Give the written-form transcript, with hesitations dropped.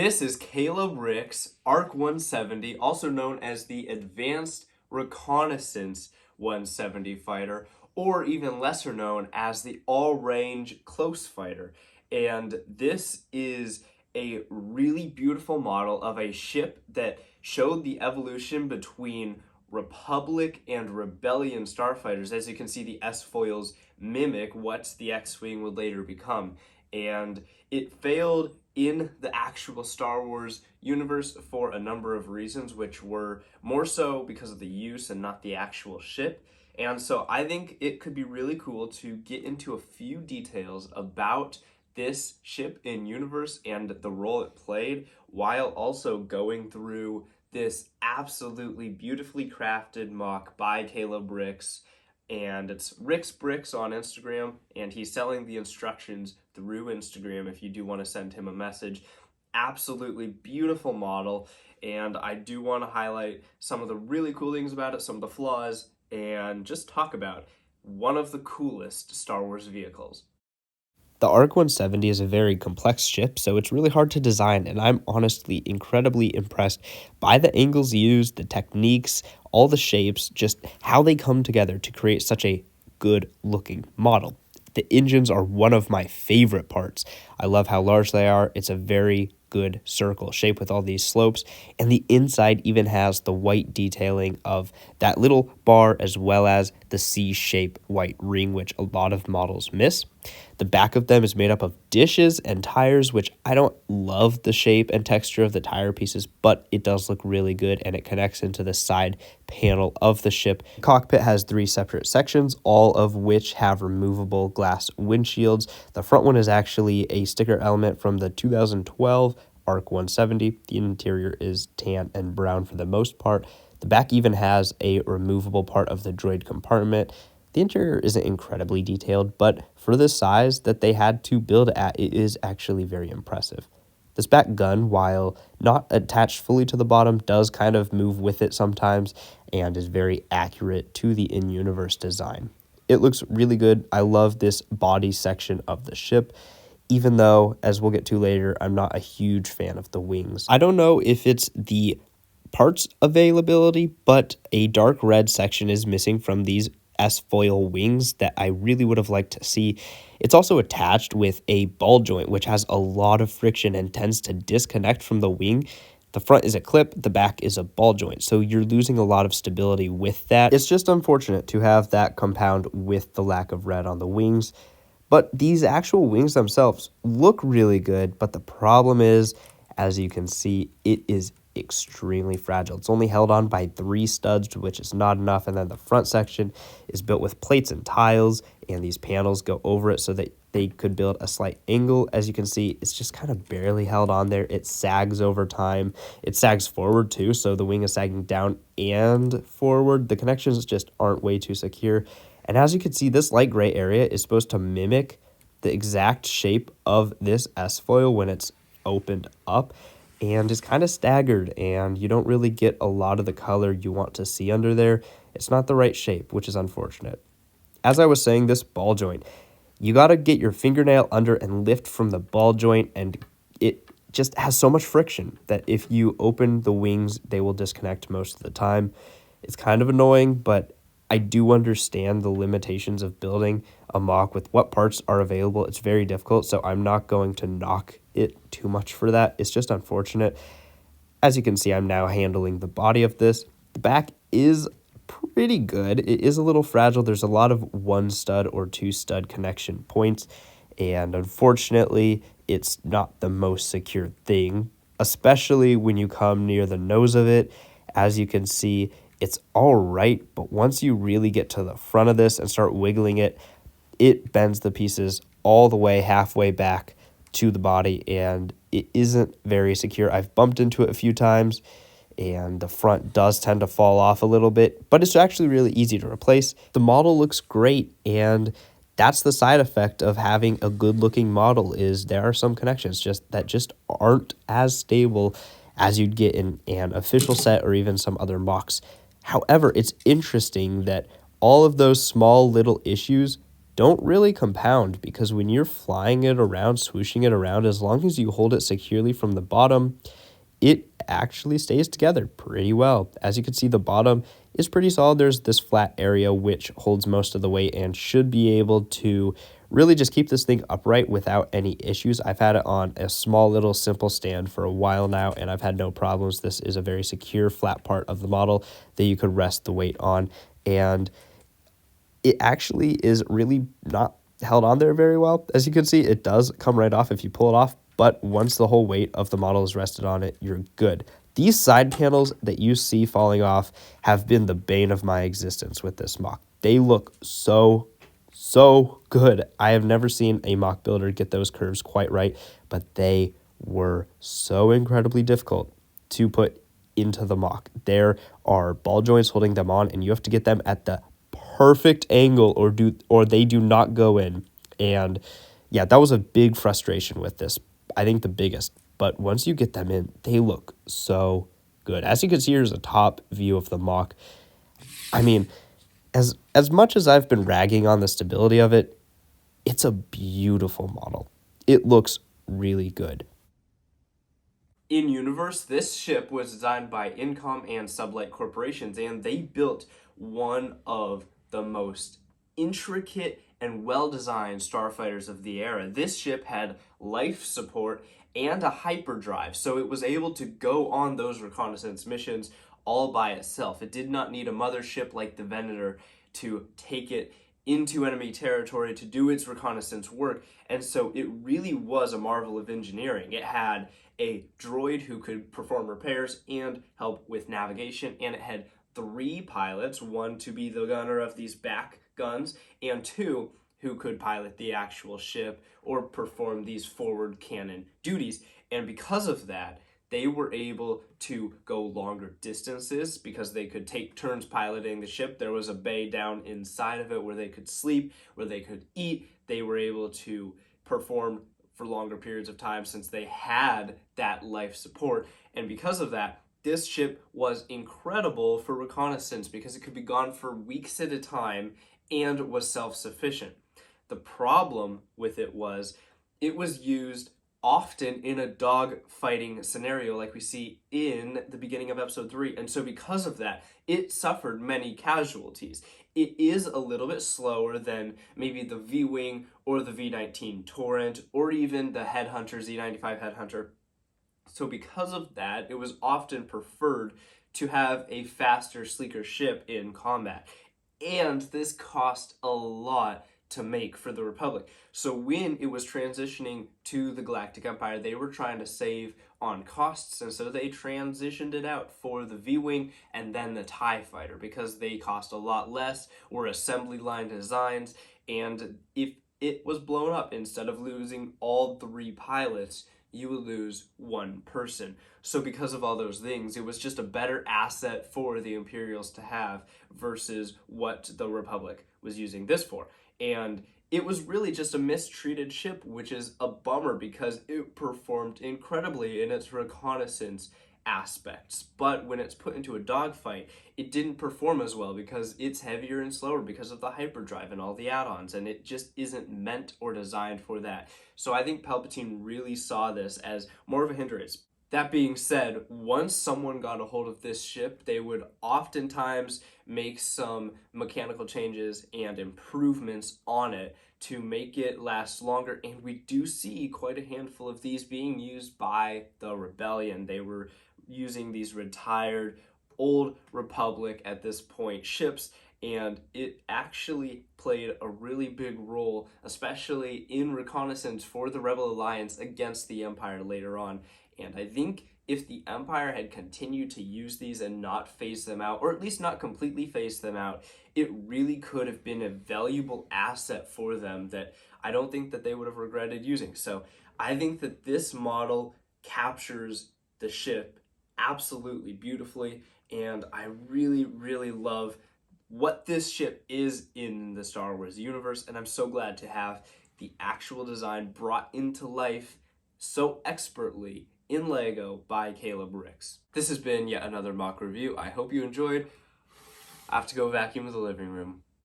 This is Caleb Rick's ARC-170, also known as the Advanced Reconnaissance 170 fighter, or even lesser known as the All-Range Close Fighter. And this is a really beautiful model of a ship that showed the evolution between Republic and Rebellion starfighters. As you can see, the S-foils mimic what the X-Wing would later become. And it failed in the actual Star Wars universe for a number of reasons, which were more so because of the use and not the actual ship. And so I think it could be really cool to get into a few details about this ship in universe and the role it played, while also going through this absolutely beautifully crafted MOC by Caleb Ricks. And it's Rick's Bricks on Instagram, and he's selling the instructions through Instagram if you do want to send him a message. Absolutely beautiful model, and I do want to highlight some of the really cool things about it, some of the flaws, and just talk about one of the coolest Star Wars vehicles. The ARC-170 is a very complex ship, so it's really hard to design, and I'm honestly incredibly impressed by the angles used, the techniques, all the shapes, just how they come together to create such a good-looking model. The engines are one of my favorite parts. I love how large they are. It's a very good circle shape with all these slopes, and the inside even has the white detailing of that little bar as well as the C-shape white ring, which a lot of models miss. The back of them is made up of dishes and tires, which I don't love the shape and texture of the tire pieces, but it does look really good, and it connects into the side panel of the ship. The cockpit has 3 separate sections, all of which have removable glass windshields. The front one is actually a sticker element from the 2012 ARC-170. The interior is tan and brown for the most part. The back even has a removable part of the droid compartment. The interior isn't incredibly detailed, but for the size that they had to build at, it is actually very impressive. This back gun, while not attached fully to the bottom, does kind of move with it sometimes and is very accurate to the in-universe design. It looks really good. I love this body section of the ship, even though, as we'll get to later, I'm not a huge fan of the wings. I don't know if it's the parts availability, but a dark red section is missing from these S-foil wings that I really would have liked to see. It's also attached with a ball joint, which has a lot of friction and tends to disconnect from the wing. The front is a clip, the back is a ball joint, so you're losing a lot of stability with that. It's just unfortunate to have that compound with the lack of red on the wings. But these actual wings themselves look really good, but the problem is, as you can see, it is extremely fragile. It's only held on by 3 studs, which is not enough, and then the front section is built with plates and tiles, and these panels go over it so that they could build a slight angle. As you can see, it's just kind of barely held on there. It sags over time. It sags forward too, so the wing is sagging down and forward. The connections just aren't way too secure. And as you can see, this light gray area is supposed to mimic the exact shape of this S-foil when it's opened up, and is kind of staggered, and you don't really get a lot of the color you want to see under there. It's not the right shape, which is unfortunate. As I was saying, this ball joint, you got to get your fingernail under and lift from the ball joint, and it just has so much friction that if you open the wings, they will disconnect most of the time. It's kind of annoying, but I do understand the limitations of building a MOC with what parts are available. It's very difficult, so I'm not going to knock it too much for that. It's just unfortunate. As you can see, I'm now handling the body of this. The back is pretty good. It is a little fragile. There's a lot of 1 stud or 2 stud connection points, and unfortunately, it's not the most secure thing, especially when you come near the nose of it. As you can see, it's all right, but once you really get to the front of this and start wiggling it, it bends the pieces all the way halfway back to the body, and it isn't very secure. I've bumped into it a few times, and the front does tend to fall off a little bit, but it's actually really easy to replace. The model looks great, and that's the side effect of having a good-looking model, is there are some connections that just aren't as stable as you'd get in an official set or even some other MOCs. However, it's interesting that all of those small little issues don't really compound, because when you're flying it around, swooshing it around, as long as you hold it securely from the bottom, it actually stays together pretty well. As you can see, the bottom is pretty solid. There's this flat area which holds most of the weight and should be able to really just keep this thing upright without any issues. I've had it on a small little simple stand for a while now, and I've had no problems. This is a very secure flat part of the model that you could rest the weight on, and it actually is really not held on there very well. As you can see, it does come right off if you pull it off, but once the whole weight of the model is rested on it, you're good. These side panels that you see falling off have been the bane of my existence with this MOC. They look so good. I have never seen a MOC builder get those curves quite right, but they were so incredibly difficult to put into the MOC. There are ball joints holding them on, and you have to get them at the perfect angle or they do not go in. And yeah, that was a big frustration with this. I think the biggest. But once you get them in, they look so good. As you can see, here's a top view of the MOC. I mean, as much as I've been ragging on the stability of it, it's a beautiful model. It looks really good. In universe, this ship was designed by Incom and Sublight corporations, and they built one of the most intricate and well-designed starfighters of the era. This ship had life support and a hyperdrive, so it was able to go on those reconnaissance missions all by itself. It did not need a mothership like the Venator to take it into enemy territory to do its reconnaissance work, and so it really was a marvel of engineering. It had a droid who could perform repairs and help with navigation, and it had 3 pilots, 1 to be the gunner of these back guns, and 2 who could pilot the actual ship or perform these forward cannon duties. And because of that, they were able to go longer distances because they could take turns piloting the ship. There was a bay down inside of it where they could sleep, where they could eat. They were able to perform for longer periods of time since they had that life support. And because of that, this ship was incredible for reconnaissance because it could be gone for weeks at a time and was self-sufficient. The problem with it was used often in a dog fighting scenario like we see in the beginning of episode 3, and so because of that it suffered many casualties. It is a little bit slower than maybe the V-Wing or the V-19 Torrent or even the Headhunter Z-95 Headhunter, so because of that it was often preferred to have a faster, sleeker ship in combat, and this cost a lot to make for the Republic. So when it was transitioning to the Galactic Empire, they were trying to save on costs, and so they transitioned it out for the V-Wing and then the TIE Fighter because they cost a lot less, were assembly line designs, and if it was blown up, instead of losing all 3 pilots, you would lose 1 person. So because of all those things, it was just a better asset for the Imperials to have versus what the Republic was using this for. And it was really just a mistreated ship, which is a bummer because it performed incredibly in its reconnaissance aspects. But when it's put into a dogfight, it didn't perform as well because it's heavier and slower because of the hyperdrive and all the add-ons, and it just isn't meant or designed for that. So I think Palpatine really saw this as more of a hindrance. That being said, once someone got a hold of this ship, they would oftentimes make some mechanical changes and improvements on it to make it last longer, and we do see quite a handful of these being used by the Rebellion. They were using these retired old Republic at this point ships, and it actually played a really big role, especially in reconnaissance for the Rebel Alliance against the Empire later on. And I think if the Empire had continued to use these and not phase them out, or at least not completely phase them out, it really could have been a valuable asset for them that I don't think that they would have regretted using. So I think that this model captures the ship absolutely beautifully, and I really love what this ship is in the Star Wars universe, and I'm so glad to have the actual design brought into life so expertly in Lego by Caleb Ricks. This has been yet another MOC review. I hope you enjoyed. I have to go vacuum the living room.